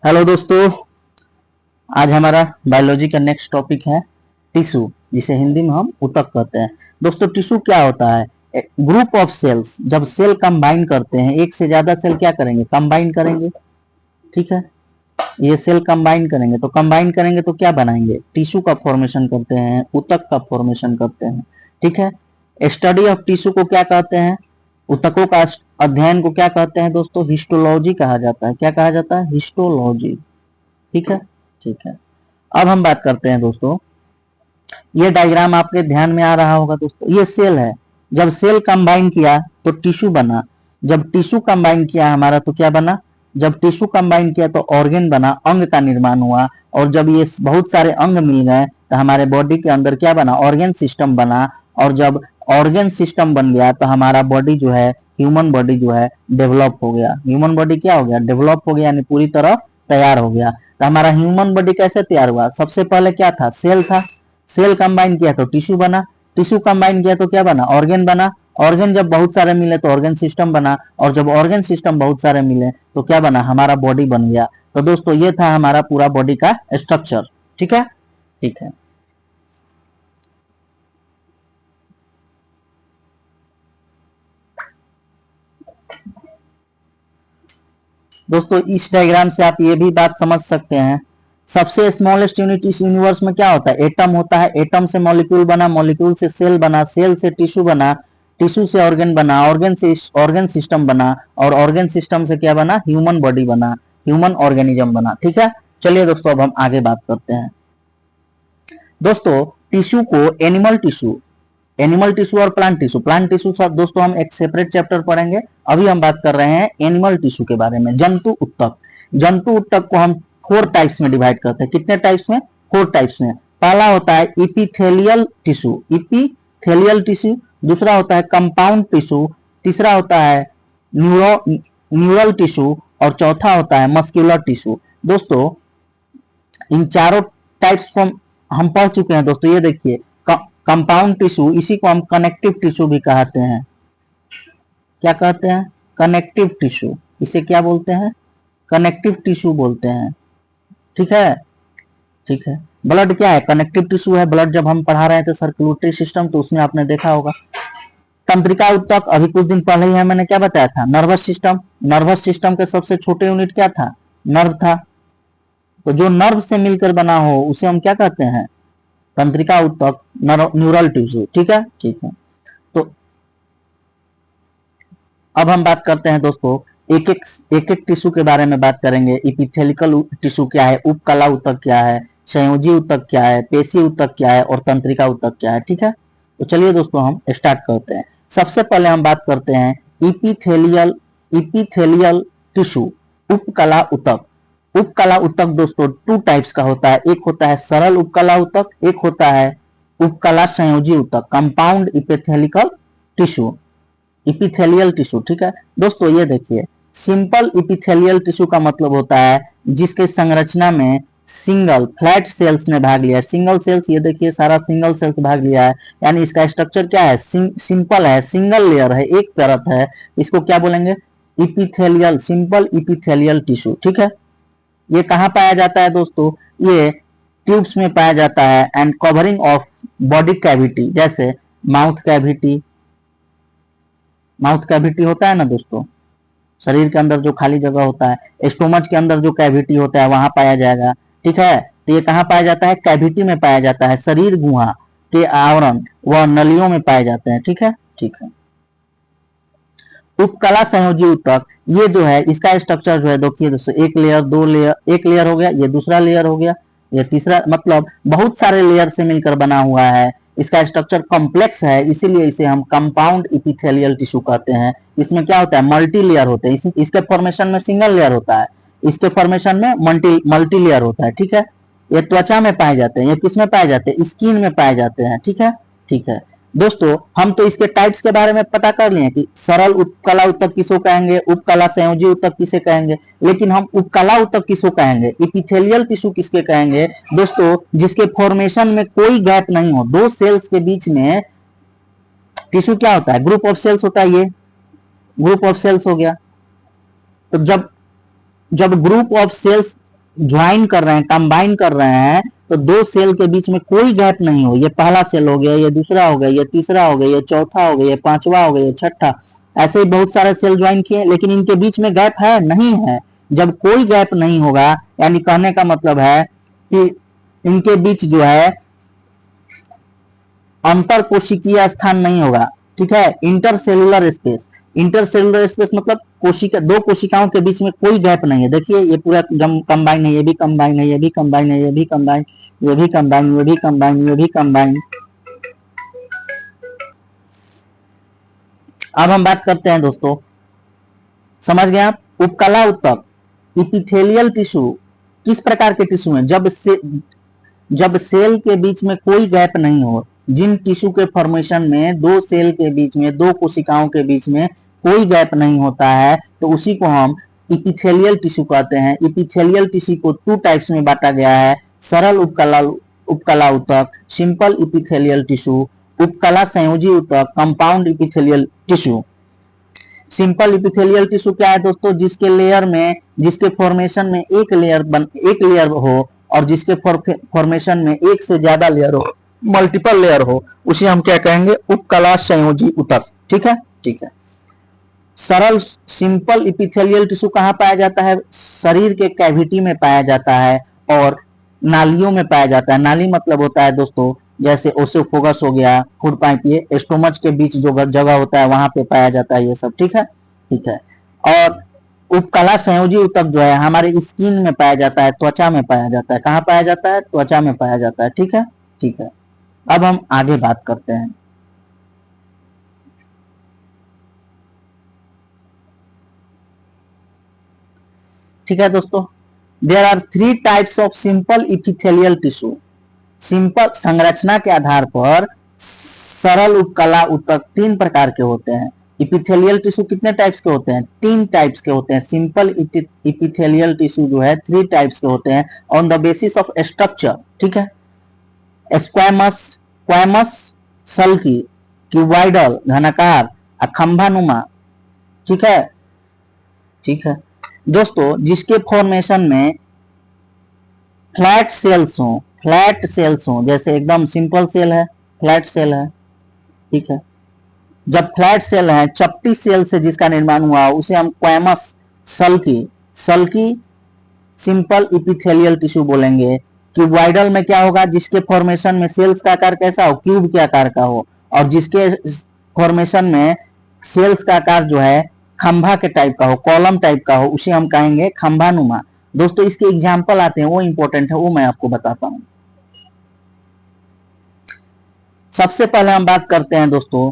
Hello दोस्तों, आज हमारा बायोलॉजी का नेक्स्ट टॉपिक है टिश्यू, जिसे हिंदी में हम ऊतक कहते हैं। दोस्तों, टिश्यू क्या होता है? Group of cells. जब सेल कंबाइन करते हैं, एक से ज्यादा सेल क्या करेंगे? कंबाइन करेंगे। ठीक है, ये सेल कंबाइन करेंगे तो क्या बनाएंगे? टिश्यू का फॉर्मेशन करते हैं, ऊतक का फॉर्मेशन करते हैं। ठीक है, स्टडी ऑफ टिश्यू को क्या कहते हैं? ऊतकों का अध्ययन को क्या कहते हैं दोस्तों? हिस्टोलॉजी कहा जाता है। क्या कहा जाता है? हिस्टोलॉजी। ठीक है, ठीक है। अब हम बात करते हैं दोस्तों, ये डायग्राम आपके ध्यान में आ रहा होगा दोस्तों। ये सेल है, जब सेल कंबाइन किया तो टिश्यू बना। जब टिश्यू कंबाइन किया हमारा तो क्या बना? जब टिश्यू कंबाइन किया तो ऑर्गेन बना, अंग का निर्माण हुआ। और जब ये बहुत सारे अंग मिल गए तो हमारे बॉडी के अंदर क्या बना? ऑर्गेन सिस्टम बना। और जब ऑर्गेन सिस्टम बन गया तो हमारा बॉडी जो है, ह्यूमन बॉडी जो है, डेवलप हो गया। ह्यूमन बॉडी क्या हो गया? डेवलप हो गया, यानी पूरी तरह तैयार हो गया। तो हमारा ह्यूमन बॉडी कैसे तैयार हुआ? सबसे पहले क्या था? सेल था। सेल कंबाइन किया तो टिश्यू बना। टिश्यू कंबाइन किया तो क्या बना? ऑर्गेन बना। ऑर्गेन जब बहुत सारे मिले तो ऑर्गेन सिस्टम बना। और जब ऑर्गेन सिस्टम बहुत सारे मिले तो क्या बना? हमारा बॉडी बन गया। तो दोस्तों, ये था हमारा पूरा बॉडी का स्ट्रक्चर। ठीक है, ठीक है। दोस्तों, इस डायग्राम से आप ये भी बात समझ सकते हैं, सबसे स्मॉलेस्ट यूनिट इस यूनिवर्स में क्या होता है? एटम होता है। एटम से मॉलिक्यूल बना, मॉलिक्यूल से सेल बना, सेल से टिश्यू बना, टिश्यू से ऑर्गन बना, ऑर्गन से ऑर्गन सिस्टम बना, और ऑर्गन सिस्टम से क्या बना? ह्यूमन बॉडी बना, ह्यूमन ऑर्गेनिज्म बना। ठीक है, चलिए दोस्तों, अब हम आगे बात करते हैं। दोस्तों, टिश्यू को एनिमल टिश्यू और प्लांट टिश्यू सब दोस्तों हम एक सेपरेट चैप्टर पढ़ेंगे। अभी हम बात कर रहे हैं एनिमल टिश्यू के बारे में। जंतु ऊतक। जंतु ऊतक को हम 4 टाइप्स में डिवाइड करते हैं। कितने टाइप्स में? 4 टाइप्स में। पहला होता है इपिथेलियल टिश्यू। दूसरा होता है कंपाउंड टिश्यू। तीसरा होता है न्यूरल टिश्यू। और चौथा होता है मस्कुलर टिश्यू। दोस्तों, इन चारों टाइप्स को हम पढ़ चुके हैं दोस्तों। ये देखिए, कंपाउंड टिश्यू, इसी को हम कनेक्टिव टिश्यू भी कहते हैं। क्या कहते हैं? Connective tissue. इसे क्या बोलते हैं? कनेक्टिव टिश्यू बोलते हैं। ठीक है, ठीक है। ब्लड क्या है? कनेक्टिव टिश्यू है। ब्लड जब हम पढ़ा रहे थे सर्कुलेटरी सिस्टम, तो उसमें आपने देखा होगा। तंत्रिका ऊतक, अभी कुछ दिन पहले ही मैंने क्या बताया था? Nervous system. नर्वस सिस्टम के सबसे छोटे यूनिट क्या था? नर्व था। तो जो नर्व से मिलकर बना हो उसे हम क्या कहते हैं? तंत्रिका ऊतक, न्यूरल टिश्यू। ठीक है, ठीक है। तो अब हम बात करते हैं दोस्तों, एक एक टिश्यू के बारे में बात करेंगे। इपिथेलिकल टिश्यू क्या है, उपकला ऊतक क्या है, संयोजी ऊतक क्या है, पेशी ऊतक क्या है, और तंत्रिका ऊतक क्या है। ठीक है, तो चलिए दोस्तों, हम स्टार्ट करते हैं। सबसे पहले हम बात करते हैं इपिथेलियल टिश्यू, उपकला ऊतक। उपकला ऊतक दोस्तों 2 टाइप्स का होता है। एक होता है सरल उपकला ऊतक, एक होता है उपकला संयोजी ऊतक, कंपाउंड इपिथेलिकल टिश्यू, इपिथेलियल टिश्यू। ठीक है दोस्तों, ये देखिए, सिंपल इपिथेलियल टिश्यू का मतलब होता है जिसके संरचना में सिंगल फ्लैट सेल्स ने भाग लिया है। सिंगल सेल्स, ये देखिए, सारा सिंगल सेल्स भाग लिया है, यानी इसका स्ट्रक्चर क्या है? सिंपल है, सिंगल लेयर है, एक परत है। इसको क्या बोलेंगे? Epithelial, simple epithelial tissue. ठीक है, ये कहाँ पाया जाता है दोस्तों? ये ट्यूब्स में पाया जाता है and covering of body cavity, जैसे माउथ कैविटी। माउथ कैविटी होता है ना दोस्तों, शरीर के अंदर जो खाली जगह होता है, स्टोमच के अंदर जो कैविटी होता है वहां पाया जाएगा। ठीक है, तो ये कहाँ पाया जाता है? कैविटी में पाया जाता है। शरीर गुहा के आवरण व नलियों में पाए जाते हैं। ठीक है, ठीक है। उपकला संयोजी ऊतक, ये जो है इसका स्ट्रक्चर जो है, देखिए दोस्तों, एक लेयर, 2 लेयर, एक लेयर हो गया, ये दूसरा लेयर हो गया, ये तीसरा, मतलब बहुत सारे लेयर से मिलकर बना हुआ है। इसका स्ट्रक्चर कॉम्प्लेक्स है, इसीलिए इसे हम कंपाउंड इपिथेलियल टिश्यू कहते हैं। इसमें क्या होता है? मल्टी लेयर होते हैं। इसके फॉर्मेशन में सिंगल लेयर होता है, इसके फॉर्मेशन में मल्टी लेयर होता है। ठीक है, ये त्वचा में पाए जाते हैं। ये किस में पाए जाते हैं? स्किन में पाए जाते हैं। ठीक है, ठीक है दोस्तों, हम तो इसके टाइप्स के बारे में पता कर लिए कि सरल उपकला ऊतक किसको कहेंगे, उपकला संयोजी ऊतक किसे कहेंगे, लेकिन हम उपकला ऊतक किसको कहेंगे, इपिथेलियल टिश्यू किसके कहेंगे दोस्तों? जिसके फॉर्मेशन में कोई गैप नहीं हो, 2 सेल्स के बीच में टिश्यू क्या होता है? ग्रुप ऑफ सेल्स होता है। ये ग्रुप ऑफ सेल्स हो गया। तो जब जब ग्रुप ऑफ सेल्स ज्वाइन कर रहे हैं, कंबाइन कर रहे हैं, तो दो सेल के बीच में कोई गैप नहीं हो, ये पहला सेल हो गया, ये दूसरा हो गया, ये तीसरा हो गया, ये चौथा हो गया, ये पांचवा हो गया, ये छठा, ऐसे ही बहुत सारे सेल ज्वाइन किए, लेकिन इनके बीच में गैप है नहीं है। जब कोई गैप नहीं होगा, यानी कहने का मतलब है कि इनके बीच जो है अंतर कोशिकीय स्थान नहीं होगा, ठीक है। इंटरसेलुलर स्पेस, इंटरसेलुलर स्पेस मतलब कोशिका, दो कोशिकाओं के बीच में कोई गैप नहीं है। देखिए ये पूरा कंबाइन है, ये भी कंबाइन है, ये भी कंबाइन है, ये भी कंबाइन, ये भी कंबाइन, ये भी कंबाइन, ये भी कंबाइन। अब हम बात करते हैं दोस्तों, समझ गए आप, उपकला ऊतक, इपिथेलियल टिश्यू किस प्रकार के टिश्यू हैं? जब सेल के बीच में कोई गैप नहीं हो, जिन टिश्यू के फॉर्मेशन में दो सेल के बीच में, दो कोशिकाओं के बीच में कोई गैप नहीं होता है, तो उसी को हम इपिथेलियल टिश्यू कहते हैं। इपिथेलियल टिश्यू को टू टाइप्स में बांटा गया है, सरल उपकला ऊतक, सिंपल इपिथेलियल टिश्यू, उपकला संयोजी ऊतक, compound epithelial tissue. Simple epithelial tissue क्या है दोस्तों? जिसके लेयर में, जिसके फॉर्मेशन में एक लेयर हो, और जिसके फॉर्मेशन में एक से ज्यादा लेयर हो, मल्टीपल लेयर हो, उसे हम क्या कहेंगे? उपकला संयोजी ऊतक। ठीक है, ठीक है। सरल सिंपल इपिथेलियल टिश्यू कहां पाया जाता है? शरीर के कैविटी में पाया जाता है और नालियों में पाया जाता है। नाली मतलब होता है दोस्तों, जैसे ओसोफोगस हो गया, फूड पाइप, ये स्टोमच के बीच जो जगह होता है वहां पे पाया जाता है ये सब। ठीक है, ठीक है। और उपकला संयोजी ऊतक जो है हमारे स्किन में पाया जाता है, त्वचा में पाया जाता है। कहां पाया जाता है? त्वचा में पाया जाता है। ठीक है, ठीक है। अब हम आगे बात करते हैं। ठीक है दोस्तों, there are 3 types of simple epithelial tissue. Simple संरचना के आधार पर सरल उपकला ऊतक 3 प्रकार के होते हैं। इपिथेलियल टिश्यू कितने टाइप्स के होते हैं? 3 टाइप्स के होते हैं। सिंपल इपिथेलियल टिश्यू जो है 3 टाइप्स के होते हैं on the basis of structure. ठीक है, स्क्वैमस सल्की, क्यूबॉइडल घनाकार, खंभानुमा। ठीक है, ठीक है दोस्तों, जिसके फॉर्मेशन में फ्लैट सेल्स हो, जैसे एकदम सिंपल सेल है, फ्लैट सेल है। ठीक है, जब फ्लैट सेल है, चपटी सेल से जिसका निर्माण हुआ उसे हम क्वैमस सल्की सिंपल इपिथेलियल टिश्यू बोलेंगे। क्यूबॉइडल में क्या होगा? जिसके फॉर्मेशन में सेल्स का आकार कैसा हो? क्यूब के आकार का हो, और जिसके फॉर्मेशन में सेल्स का आकार जो है खंभा के टाइप का हो, कॉलम टाइप का हो, उसे हम कहेंगे खंभानुमा। दोस्तों इसके एग्जाम्पल आते हैं, वो इंपॉर्टेंट है, वो मैं आपको बताता हूं। सबसे पहले हम बात करते हैं दोस्तों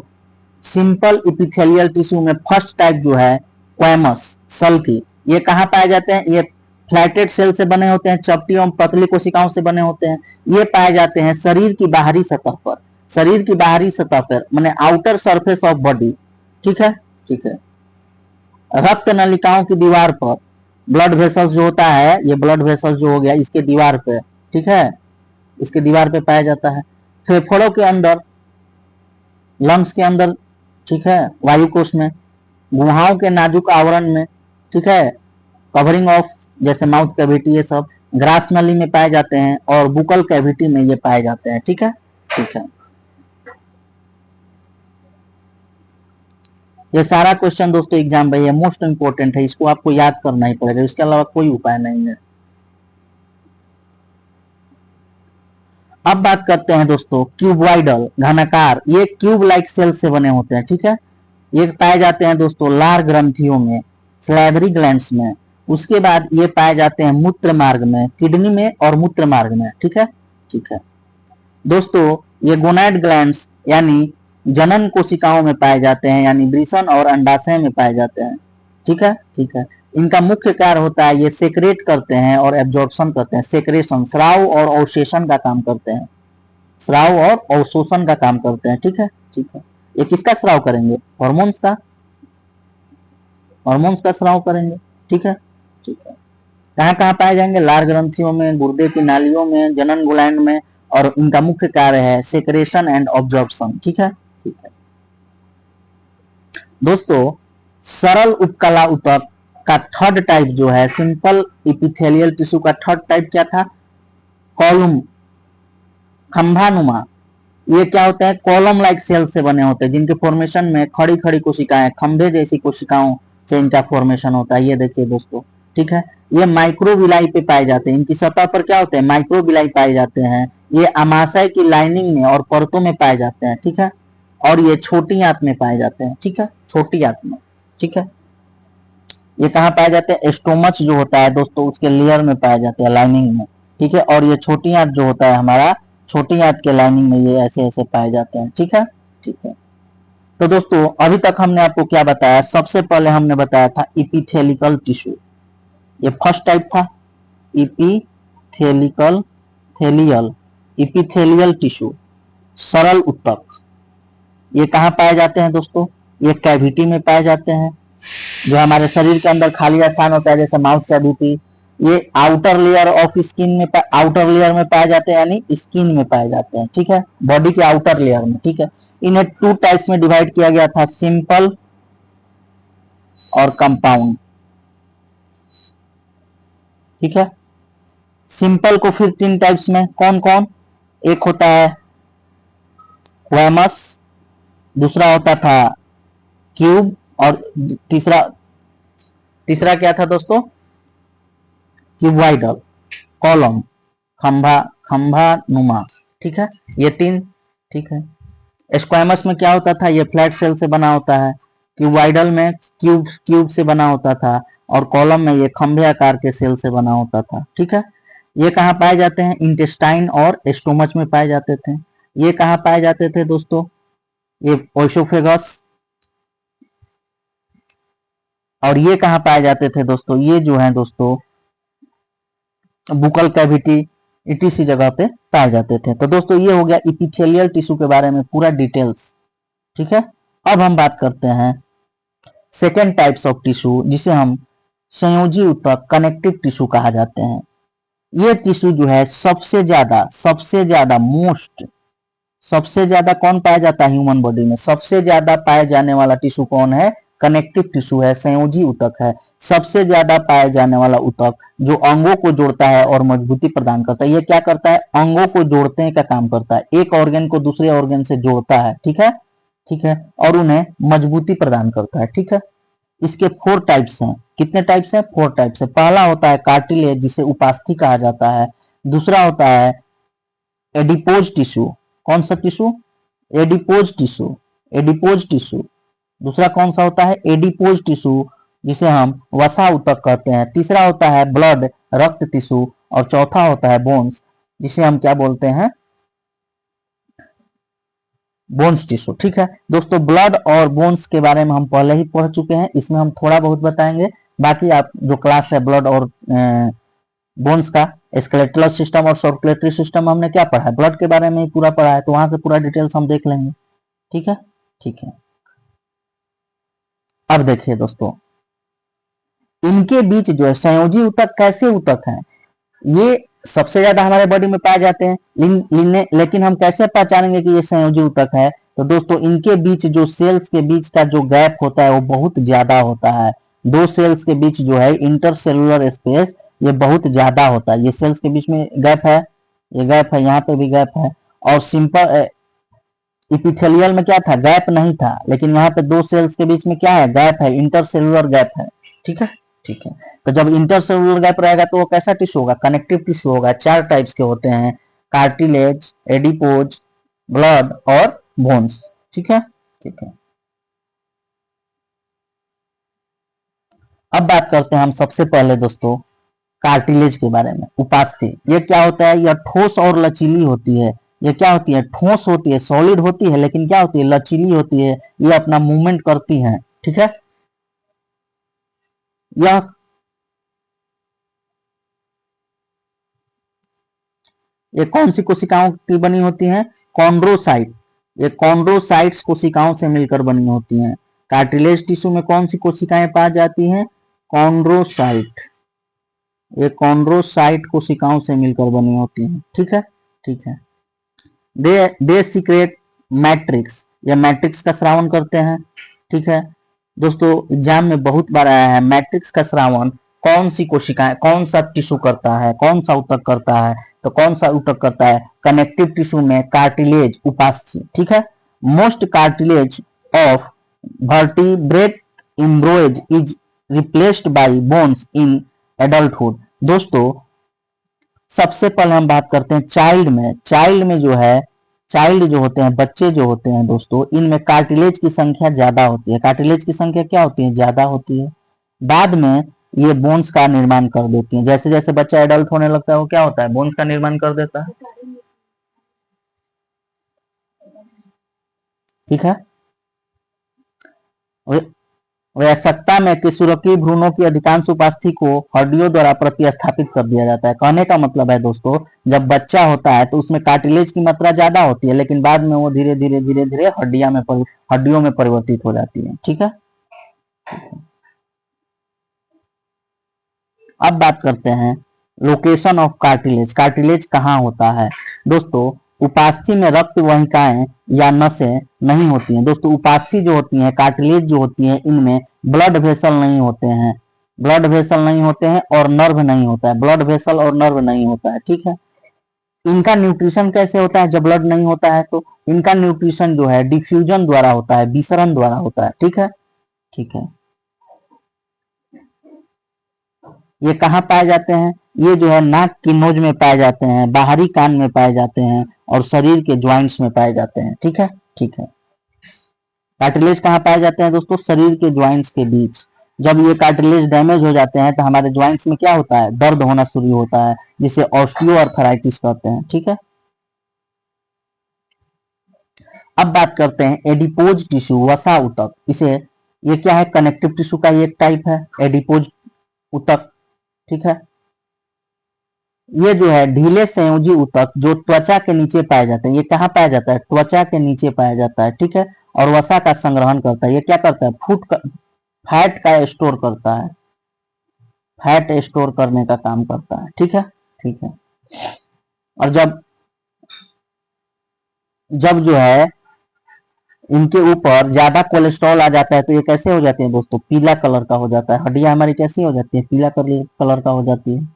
सिंपल इपिथेलियल टिश्यू में फर्स्ट टाइप जो है क्वैमस सल्की। ये कहां पाए जाते हैं? ये फ्लैटेड सेल से बने होते हैं, चपटी एवं पतली कोशिकाओं से बने होते हैं। ये पाए जाते हैं शरीर की बाहरी सतह पर, शरीर की बाहरी सतह पर, माने आउटर सरफेस ऑफ बॉडी। ठीक है, ठीक है। रक्त नलिकाओं की दीवार पर, ब्लड वेसल्स जो होता है, ये ब्लड वेसल्स जो हो गया इसके दीवार पे, ठीक है, इसके दीवार पे पाया जाता है। फेफड़ों के अंदर, लंग्स के अंदर, ठीक है, वायुकोश में, गुहाओं के नाजुक आवरण में, ठीक है, कवरिंग ऑफ जैसे माउथ कैविटी, ये सब ग्रास नली में पाए जाते हैं, और बुकल कैविटी में ये पाए जाते हैं। ठीक है, ठीक है। ये सारा क्वेश्चन दोस्तों एग्जाम में, ये मोस्ट इंपोर्टेंट है, इसको आपको याद करना ही पड़ेगा, इसके अलावा कोई उपाय नहीं है। अब बात करते हैं दोस्तों क्यूबॉइडल घनाकार, ये क्यूब लाइक सेल से बने होते हैं। ठीक है, ये पाए जाते हैं दोस्तों लार ग्रंथियों में, सलाइवरी ग्लैंड्स में। उसके बाद ये पाए जाते हैं मूत्र मार्ग में, किडनी में और मूत्र मार्ग में। ठीक है, ठीक है दोस्तों, ये गोनाड ग्लैंड्स यानी जनन कोशिकाओं में पाए जाते हैं, यानी वृषण और अंडाशय में पाए जाते हैं। ठीक है, ठीक है। इनका मुख्य कार्य होता है ये सेक्रेट करते हैं और एब्जॉर्प्शन करते हैं, सेक्रेशन, स्राव और अवशोषण का काम करते हैं, स्राव और अवशोषण का काम करते हैं। ठीक है, ठीक है। ये किसका स्राव करेंगे? हार्मोन्स का, हार्मोन्स का स्राव करेंगे। ठीक है, ठीक है। कहां कहां पाए जाएंगे? लार ग्रंथियों में, गुर्दे की नालियों में, जनन ग्लैंड में, और इनका मुख्य कार्य है सेक्रेशन एंड ऑब्जॉर्प्शन। ठीक है, ठीक है दोस्तों, सरल उपकला ऊतक का थर्ड टाइप जो है सिंपल इपिथेलियल टिश्यू का थर्ड टाइप क्या था, कॉलम, खंभानुमा। ये क्या होता है, कॉलम लाइक सेल से बने होते हैं जिनके फॉर्मेशन में खड़ी खड़ी कोशिकाएं, खंभे जैसी कोशिकाओं से इनका फॉर्मेशन होता है। ये देखिए दोस्तों, ठीक है। ये माइक्रोविलाई पे पाए जाते हैं, इनकी सतह पर क्या होते हैं, माइक्रोविलाई पाए जाते हैं। ये अमाशय की लाइनिंग में और परतों में पाए जाते हैं, ठीक है। और ये छोटी आंत में पाए जाते हैं, ठीक है, छोटी आंत में, ठीक है। ये कहाँ पाए जाते हैं, स्टोमच जो होता है दोस्तों उसके लेयर में पाए जाते हैं, लाइनिंग में, ठीक है। और ये छोटी आंत जो होता है हमारा, छोटी आंत के लाइनिंग में ये ऐसे ऐसे पाए जाते हैं, ठीक है, ठीक है। तो दोस्तों अभी तक हमने आपको क्या बताया, सबसे पहले हमने बताया था इपिथेलिकल टिश्यू, ये फर्स्ट टाइप था, इपिथेलिकल, थेलियल, इपिथेलियल टिश्यू, सरल उत्तक। ये कहाँ पाए जाते हैं दोस्तों, ये कैविटी में पाए जाते हैं, जो हमारे शरीर के अंदर खाली स्थान होता है जैसे माउथ कैविटी। ये आउटर लेयर ऑफ स्किन में, आउटर लेयर में पाए जाते हैं, यानी स्किन में पाए जाते हैं, ठीक है, बॉडी के आउटर लेयर में, ठीक है। इन्हें टू टाइप्स में डिवाइड किया गया था, सिंपल और कंपाउंड, ठीक है। सिंपल को फिर तीन टाइप्स में, कौन कौन, एक होता है क्वेमस, दूसरा होता था क्यूब, और तीसरा तीसरा क्या था दोस्तों, क्यूबॉइडल, कॉलम, खंभा, खंभा नुमा, ठीक है, ये तीन, ठीक है। स्क्वामस में क्या होता था, ये फ्लैट सेल से बना होता है, क्यूबॉइडल में क्यूब क्यूब से बना होता था, और कॉलम में ये खंभे आकार के सेल से बना होता था, ठीक है। ये कहाँ पाए जाते हैं, इंटेस्टाइन और स्टोमच में पाए जाते थे। ये कहाँ पाए जाते थे दोस्तों, ये ओइसोफेगस, और ये कहाँ पाए जाते थे दोस्तों, ये जो है दोस्तों बुकल कैविटी, इसी जगह पे पाए जाते थे। तो दोस्तों ये हो गया इपिथेलियल टिश्यू के बारे में पूरा डिटेल्स, ठीक है। अब हम बात करते हैं सेकेंड टाइप्स ऑफ टिश्यू, जिसे हम संयोजी ऊतक, कनेक्टिव टिश्यू कहा जाते हैं। ये टिश्यू जो है सबसे ज्यादा मोस्ट, सबसे ज्यादा कौन पाया जाता है ह्यूमन बॉडी में, सबसे ज्यादा पाए जाने वाला टिश्यू कौन है, कनेक्टिव टिश्यू है, संयोजी ऊतक है। सबसे ज्यादा पाए जाने वाला ऊतक जो अंगों को जोड़ता है और मजबूती प्रदान करता है। ये क्या करता है, अंगों को जोड़ते का काम करता है, एक ऑर्गन को दूसरे ऑर्गन से जोड़ता है, ठीक है, ठीक है, और उन्हें मजबूती प्रदान करता है, ठीक है। इसके फोर टाइप्स हैं, कितने टाइप्स हैं, फोर टाइप्स है। पहला होता है कार्टिलेज, जिसे उपास्थि कहा जाता है। दूसरा होता है एडिपोज टिश्यू, कौन सा tissue, adipose tissue, adipose tissue. दूसरा कौन सा होता है, एडिपोज टिश्यू, जिसे हम वसा ऊतक कहते हैं। तीसरा होता है ब्लड, रक्त टिश्यू, और चौथा होता है बोन्स, जिसे हम क्या बोलते हैं, बोन्स टिश्यू, ठीक है। दोस्तों ब्लड और बोन्स के बारे में हम पहले ही पढ़ चुके हैं, इसमें हम थोड़ा बहुत बताएंगे। बाकी आप जो क्लास है ब्लड और बोन्स का, स्केलेटल सिस्टम और सर्कुलेटरी सिस्टम हमने क्या पढ़ा है, ब्लड के बारे में ही पूरा पढ़ा है, तो वहां से पूरा डिटेल्स हम देख लेंगे, ठीक है, ठीक है। अब देखिए दोस्तों, इनके बीच जो है संयोजी ऊतक कैसे ऊतक है, ये सबसे ज्यादा हमारे बॉडी में पाए जाते हैं, लेकिन हम कैसे पहचानेंगे कि ये संयोजी ऊतक है, तो दोस्तों इनके बीच जो सेल्स के बीच का जो गैप होता है वो बहुत ज्यादा होता है। दो सेल्स के बीच जो है इंटरसेलुलर स्पेस ये बहुत ज्यादा होता है। ये सेल्स के बीच में गैप है, ये गैप है, यहाँ पे भी गैप है। और सिंपल इपिथेलियल में क्या था, गैप नहीं था, लेकिन यहाँ पे दो सेल्स के बीच में क्या है, गैप है, इंटरसेलुलर गैप है, ठीक है, ठीक है। तो जब इंटरसेलुलर गैप रहेगा तो वो कैसा टिश्यू होगा, कनेक्टिव टिश्यू होगा। चार टाइप्स के होते हैं, कार्टिलेज, एडिपोज, ब्लड और बोन्स, ठीक है, ठीक है। अब बात करते हैं हम सबसे पहले दोस्तों कार्टिलेज के बारे में, उपास्थि। ये क्या होता है, यह ठोस और लचीली होती है। ये क्या होती है, ठोस होती है, सॉलिड होती है, लेकिन क्या होती है, लचीली होती है। ये अपना मूवमेंट करती है, ठीक है। यह ये कौन सी कोशिकाओं की बनी होती हैं, कॉन्ड्रोसाइट। ये कॉन्ड्रोसाइट्स कोशिकाओं से मिलकर बनी होती हैं। कार्टिलेज टिश्यू में कौन सी कोशिकाएं पाई जाती हैं, कॉन्ड्रोसाइट। ये कॉन्ड्रोसाइट कोशिकाओं से मिलकर बनी होती हैं, ठीक है, ठीक है। दे सीक्रेट मैट्रिक्स, या मैट्रिक्स का स्रावन करते हैं, ठीक है। दोस्तों एग्जाम में बहुत बार आया है, मैट्रिक्स का श्रावण कौन सी कोशिकाएं, कौन सा टिश्यू करता है, कौन सा ऊतक करता है, तो कौन सा ऊतक करता है, कनेक्टिव टिश्यू में कार्टिलेज उपास्थि, ठीक है। Most cartilage of vertebrate Ambrose is replaced by bones in adulthood. दोस्तों सबसे पहले हम बात करते हैं चाइल्ड में जो है, चाइल्ड जो होते हैं, बच्चे जो होते हैं दोस्तों, इनमें कार्टिलेज की संख्या ज्यादा होती है। कार्टिलेज की संख्या क्या होती है? ज्यादा होती है। बाद में ये बोन्स का निर्माण कर देती हैं। जैसे जैसे बच्चा एडल्ट होने लगता है वो क्या होता है? बोन्स का निर्माण कर देता है, ठीक है। वयस्कता में किशोरकी भ्रूणों की अधिकांश उपास्थि को हड्डियों द्वारा प्रतिस्थापित कर दिया जाता है। कहने का मतलब है दोस्तों, जब बच्चा होता है तो उसमें कार्टिलेज की मात्रा ज्यादा होती है, लेकिन बाद में वो धीरे धीरे धीरे धीरे हड्डियों में परिवर्तित हो जाती है, ठीक है। अब बात करते हैं लोकेशन ऑफ कार्टिलेज। कार्टिलेज कहाँ होता है? दोस्तों उपास्थि में रक्त वाहिकाएं या नसें नहीं होती हैं। दोस्तों उपास्थि जो होती हैं, कार्टिलेज जो होती हैं, इनमें ब्लड वेसल नहीं होते हैं, ब्लड वेसल नहीं होते हैं और नर्व नहीं होता है, ब्लड वेसल और नर्व नहीं होता है, ठीक है। इनका न्यूट्रिशन कैसे होता है? जब ब्लड नहीं होता है तो इनका न्यूट्रिशन जो है डिफ्यूजन द्वारा होता है, विसरण द्वारा होता है, ठीक है, ठीक है। ये कहाँ पाए जाते हैं? ये जो है नाक की नोज में पाए जाते हैं, बाहरी कान में पाए जाते हैं और शरीर के ज्वाइंट्स में पाए जाते हैं, ठीक है, ठीक है। कार्टिलेज कहाँ पाए जाते हैं दोस्तों? शरीर के ज्वाइंट्स के बीच। जब ये कार्टिलेज डैमेज हो जाते हैं तो हमारे ज्वाइंट्स में क्या होता है? दर्द होना शुरू होता है, जिसे ऑस्टियोआर्थराइटिस कहते हैं, ठीक है। अब बात करते हैं एडिपोज टिश्यू, वसा ऊतक। इसे, ये क्या है? कनेक्टिव टिश्यू का ये एक टाइप है, एडिपोज ऊतक, ठीक है। ये जो है ढीले संयोजी ऊतक जो त्वचा के नीचे पाए जाते हैं। ये कहाँ पाया जाता है? त्वचा के नीचे पाया जाता है, ठीक है। और वसा का संग्रहण करता है। ये क्या करता है? फैट का स्टोर करता है, फैट स्टोर करने का काम करता है, ठीक है, ठीक है। और जब जब जो है इनके ऊपर ज्यादा कोलेस्ट्रॉल आ जाता है तो ये कैसे हो जाते हैं दोस्तों? पीला कलर का हो जाता है। हड्डियां हमारी कैसी हो जाती है? पीला कलर का हो जाती है।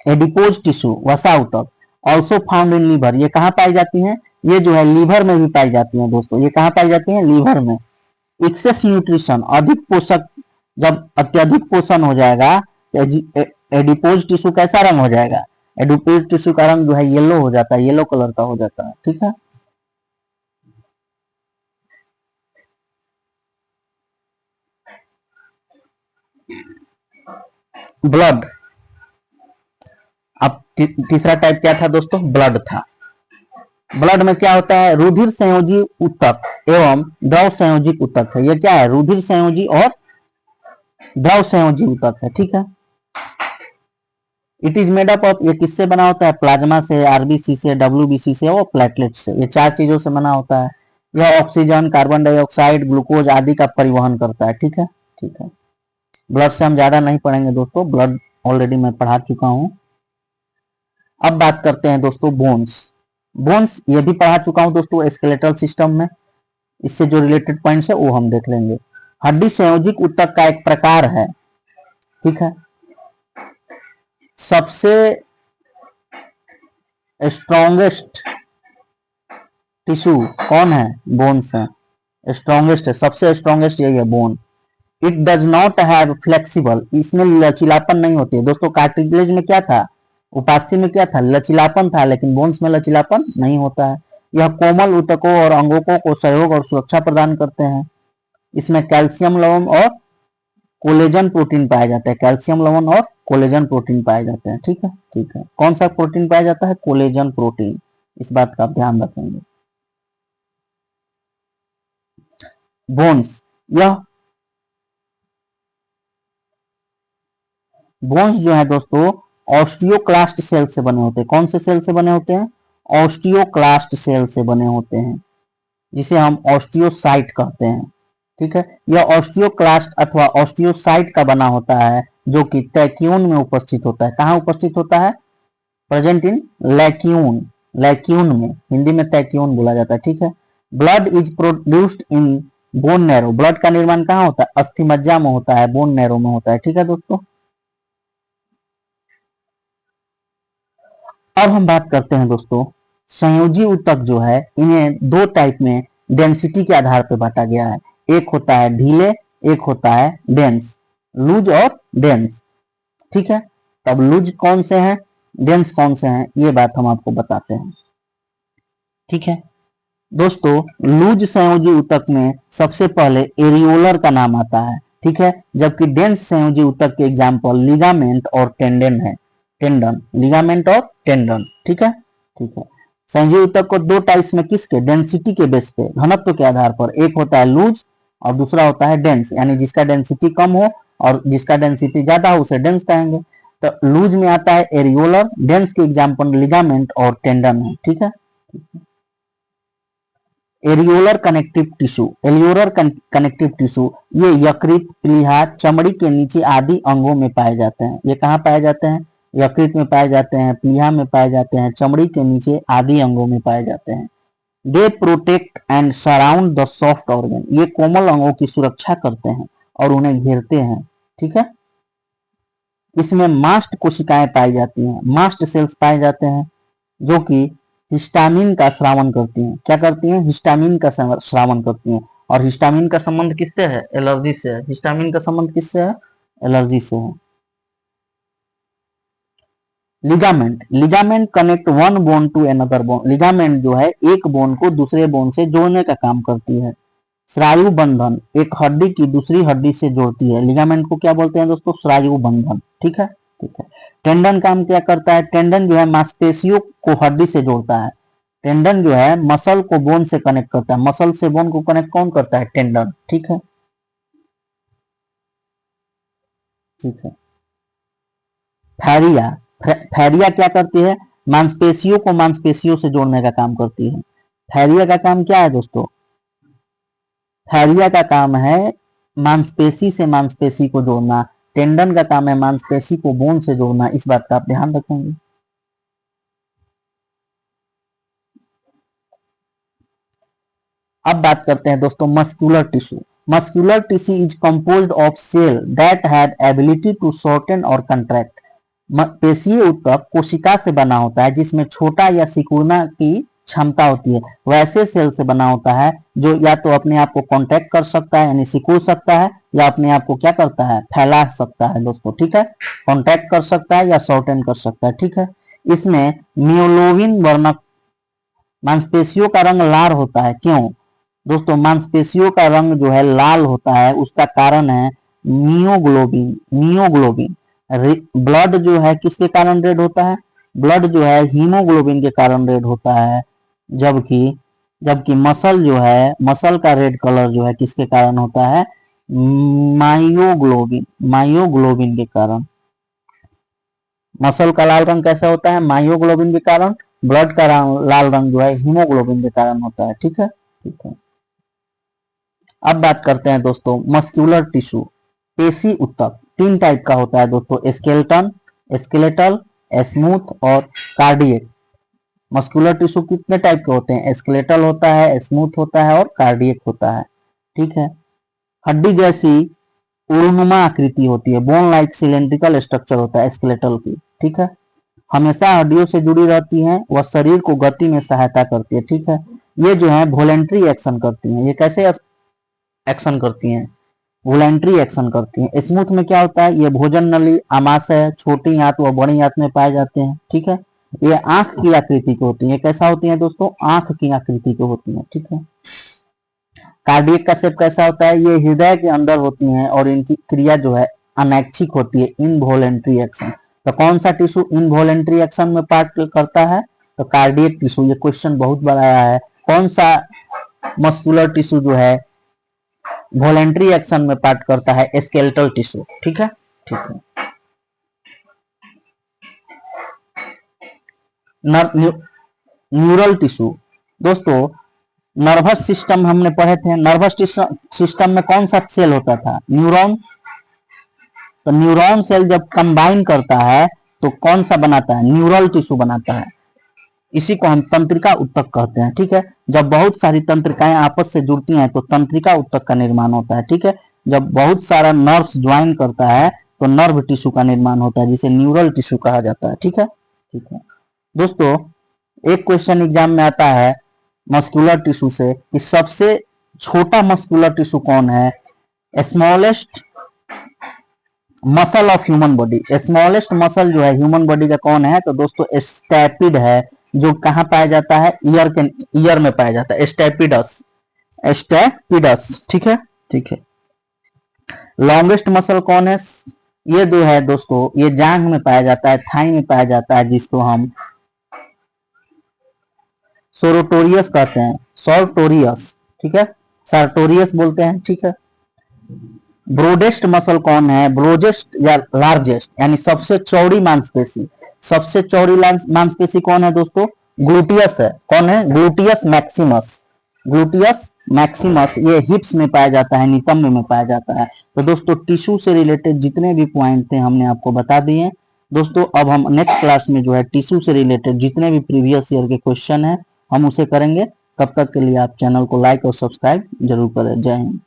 एडिपोज टिश्यू, वसा ऊतक, ऑल्सो फाउंड इन लीवर। ये कहाँ पाई जाती हैं? ये जो है लीवर में भी पाई जाती हैं दोस्तों। ये कहाँ पाई जाती हैं? लीवर में। एक्सेस न्यूट्रिशन, अधिक पोषक, जब अत्यधिक पोषण हो जाएगा तो एडिपोज टिश्यू कैसा रंग हो जाएगा? एडिपोज टिश्यू का रंग जो है येलो हो जाता है, येलो कलर का हो जाता है, ठीक है। ब्लड। अब तीसरा टाइप क्या था दोस्तों? ब्लड था। ब्लड में क्या होता है? रुधिर संयोजी ऊतक एवं द्रव संयोजी ऊतक है। ये क्या है? रुधिर संयोजी और द्रव संयोजी ऊतक है, ठीक है। It is made up of, ये किससे बना होता है? प्लाज्मा से, आरबीसी से, डब्ल्यूबीसी से और प्लेटलेट से। ये चार चीजों से बना होता है। यह ऑक्सीजन, कार्बन डाइऑक्साइड, ग्लूकोज आदि का परिवहन करता है, ठीक है, ठीक है। ब्लड से हम ज्यादा नहीं पढ़ेंगे दोस्तों, ब्लड ऑलरेडी मैं पढ़ा चुका हूं। अब बात करते हैं दोस्तों बोन्स। बोन्स ये भी पढ़ा चुका हूं दोस्तों स्केलेटल सिस्टम में। इससे जो रिलेटेड पॉइंट्स है वो हम देख लेंगे। हड्डी संयोजिक ऊतक का एक प्रकार है, ठीक है। सबसे स्ट्रॉन्गेस्ट टिश्यू कौन है? बोन्स है। स्ट्रॉन्गेस्ट है, सबसे स्ट्रॉन्गेस्ट यही है, bone. It does not have flexible, इसमें लचीलापन नहीं होती है दोस्तों। कार्टिलेज में क्या था? उपास्थि में क्या था? लचीलापन था, लेकिन बोन्स में लचीलापन नहीं होता है। यह कोमल ऊतकों और अंगों को सहयोग और सुरक्षा प्रदान करते हैं। इसमें कैल्शियम लवण और कोलेजन प्रोटीन पाया जाता है। कैल्शियम लवण और कोलेजन प्रोटीन पाए जाते हैं, ठीक है, ठीक है। कौन सा प्रोटीन पाया जाता है? Collagen protein. इस बात का आप ध्यान रखेंगे। बोन्स, यह बोन्स जो है दोस्तों ऑस्टियोक्लास्ट सेल से बने होते हैं। कौन से सेल से बने होते हैं? ऑस्टियोक्लास्ट सेल से बने होते हैं, जिसे हम ऑस्टियोसाइट कहते हैं, ठीक है। यह ऑस्टियोक्लास्ट अथवा ऑस्टियोसाइट का बना होता है, जो कि तैक्यून में उपस्थित होता है। कहाँ उपस्थित होता है? प्रेजेंट इन लैक्यून, लैक्यून में, हिंदी में तैक्यून बोला जाता है, ठीक है। Blood is produced in bone marrow, blood का निर्माण कहाँ होता है? अस्थि मज्जा में होता है, बोन नैरो में होता है। ठीक है दोस्तों, अब हम बात करते हैं दोस्तों, संयोजी ऊतक जो है इन्हें दो टाइप में डेंसिटी के आधार पर बांटा गया है। एक होता है ढीले, एक होता है डेंस, लूज और डेंस। ठीक है, तब लूज कौन से हैं, डेंस कौन से हैं, ये बात हम आपको बताते हैं। ठीक है दोस्तों, लूज संयोजी ऊतक में सबसे पहले एरियोलर का नाम आता है। ठीक है, जबकि डेंस संयोजी ऊतक के एग्जाम्पल लिगामेंट और टेंडन है। टेंडन, लिगामेंट और टेंडन। ठीक है, ठीक है। संयोजी ऊतक को दो टाइप्स में किसके? डेंसिटी के बेस पे, घनत्व के आधार पर। एक होता है लूज और दूसरा होता है डेंस, यानी जिसका डेंसिटी कम हो और जिसका डेंसिटी ज्यादा हो उसे डेंस कहेंगे। तो लूज में आता है एरियोलर, डेंस के एग्जाम्पल लिगामेंट और टेंडन है। ठीक है, areolar connective tissue, areolar connective tissue ये यकृत, प्लीहा, चमड़ी के नीचे आदि अंगों में पाए जाते हैं। ये कहाँ पाए जाते हैं? यकृत में पाए जाते हैं, प्लीहा में पाए जाते हैं, चमड़ी के नीचे आदि अंगों में पाए जाते हैं। They protect and surround the soft organ, ये कोमल अंगों की सुरक्षा करते हैं और उन्हें घेरते हैं। ठीक है, इसमें मास्ट कोशिकाएं पाई जाती हैं, मास्ट सेल्स पाए जाते हैं जो कि हिस्टामिन का स्रावन करती हैं। क्या करती हैं? हिस्टामिन का स्रावन करती हैं। और हिस्टामिन का संबंध किससे है? एलर्जी से है। हिस्टामिन का संबंध किससे है? एलर्जी से है। Ligament, ligament connect one bone to another bone, ligament जो है एक बोन को दूसरे बोन से जोड़ने का काम करती है। स्नायु बंधन, एक हड्डी की दूसरी हड्डी से जोड़ती है। लिगामेंट को क्या बोलते हैं दोस्तों? स्नायु बंधन। ठीक है, ठीक है। टेंडन काम क्या करता है? टेंडन जो है मांसपेशियों को हड्डी से जोड़ता है। टेंडन जो है मसल को बोन से कनेक्ट करता है। मसल से बोन को कनेक्ट कौन करता है? टेंडन। ठीक है, ठीक है। फैरिया, फैरिया क्या करती है? मांसपेशियों को मांसपेशियों से जोड़ने का काम करती है। फैरिया का काम क्या है दोस्तों? फैरिया का काम है मांसपेशी से मांसपेशी को जोड़ना। टेंडन का काम है मांसपेशी को बोन से जोड़ना। इस बात का आप ध्यान रखेंगे। अब बात करते हैं दोस्तों muscular tissue. Muscular tissue is composed of cell that had ability to shorten और कंट्रैक्ट। पेशीय ऊतक कोशिका से बना होता है जिसमें छोटा या सिकुड़ना की क्षमता होती है। वैसे सेल से बना होता है जो या तो अपने आप को कॉन्ट्रैक्ट कर सकता है यानी सिकुड़ सकता है, या अपने आप को क्या करता है? फैला सकता है दोस्तों। ठीक है, कॉन्ट्रैक्ट कर सकता है या शॉर्टन कर सकता है। ठीक है, इसमें मियोलोबिन वर्णक मांसपेशियों का रंग लाल होता है। क्यों दोस्तों? मांसपेशियों का रंग जो है लाल होता है उसका कारण है मियोग्लोबिन। मियोग्लोबिन ब्लड जो है किसके कारण रेड होता है? ब्लड जो है हीमोग्लोबिन के कारण रेड होता है। जबकि जबकि मसल जो है, मसल का रेड कलर जो है किसके कारण होता है? मायोग्लोबिन, मायोग्लोबिन के कारण। मसल का लाल रंग कैसा होता है? मायोग्लोबिन के कारण। ब्लड का लाल रंग जो है हीमोग्लोबिन के कारण होता है। ठीक है, ठीक है। अब बात करते हैं दोस्तों मस्कुलर टिश्यू। पेशी ऊतक तीन टाइप का होता है दोस्तों, स्केलेटन, स्केलेटल, स्मूथ और कार्डियक। मस्कुलर टिश्यू कितने टाइप के होते हैं? स्केलेटल होता है, स्मूथ होता है और कार्डियक होता है। ठीक है, हड्डी जैसी उरुनुमा आकृति होती है, बोन लाइक सिलेंड्रिकल स्ट्रक्चर होता है स्केलेटल की। ठीक है, हमेशा हड्डियों से जुड़ी रहती हैं, वह शरीर को गति में सहायता करती है। ठीक है, ये जो है वॉलेंट्री एक्शन करती हैं। ये कैसे एक्शन करती हैं? वॉलेंट्री एक्शन करती हैं। स्मूथ में क्या होता है? ये भोजन नली, आमाशय, छोटी आंत व बड़ी आंत में पाए जाते हैं। ठीक है, ये आंख की आकृति की होती है। कैसा होती है दोस्तों? आंख की आकृति की होती है। ठीक है, कार्डियक का शेप कैसा होता है? ये हृदय के अंदर होती हैं और इनकी क्रिया जो है अनैच्छिक होती है, इनवॉलेंट्री एक्शन। तो कौन सा टिश्यू इनवॉलेंट्री एक्शन में पार्ट करता है? तो कार्डियक टिश्यू। ये क्वेश्चन बहुत बार आया है। कौन सा मस्कुलर टिश्यू जो है वॉलेंट्री एक्शन में पार्ट करता है? Skeletal tissue. ठीक है, ठीक है। न्यूरल टिश्यू दोस्तों, नर्वस सिस्टम हमने पढ़े थे। नर्वस सिस्टम में कौन सा सेल होता था? न्यूरॉन। तो न्यूरॉन सेल जब कंबाइन करता है तो कौन सा बनाता है? न्यूरल टिश्यू बनाता है। इसी को हम तंत्रिका ऊतक कहते हैं। ठीक है, जब बहुत सारी तंत्रिकाएं आपस से जुड़ती हैं तो तंत्रिका ऊतक का निर्माण होता है। ठीक है, जब बहुत सारा नर्व्स ज्वाइन करता है तो नर्व टिश्यू का निर्माण होता है, जिसे न्यूरल टिश्यू कहा जाता है। ठीक है, ठीक है दोस्तों, एक क्वेश्चन एग्जाम में आता है मस्कुलर टिश्यू से कि सबसे छोटा मस्कुलर टिश्यू कौन है? Smallest muscle of human body, smallest muscle जो है ह्यूमन बॉडी का कौन है? तो दोस्तों स्टैपिड है, जो कहां पाया जाता है? ईयर में पाया जाता है, स्टैपिडस, स्टैपिडस। ठीक है, ठीक है। लॉन्गेस्ट मसल कौन है? ये जो है दोस्तों, ये जांघ में पाया जाता है, थाई में पाया जाता है, जिसको हम सोरोटोरियस कहते हैं, सोरटोरियस। ठीक है, सार्टोरियस बोलते हैं। ठीक है, ब्रोडेस्ट मसल कौन है? ब्रोजेस्ट या लार्जेस्ट, यानी सबसे चौड़ी मांसपेशी, सबसे चौड़ी मांसपेशी कौन है दोस्तों? ग्लूटियस है। कौन है? Gluteus Maximus, gluteus Maximus. ये हिप्स में पाया जाता है, नितंब में पाया जाता है। तो दोस्तों टिश्यू से रिलेटेड जितने भी पॉइंट थे हमने आपको बता दिए। दोस्तों अब हम नेक्स्ट क्लास में जो है टिश्यू से रिलेटेड जितने भी प्रीवियस ईयर के क्वेश्चन है हम उसे करेंगे। तब तक के लिए आप चैनल को लाइक और सब्सक्राइब जरूर करें। जय हिंद।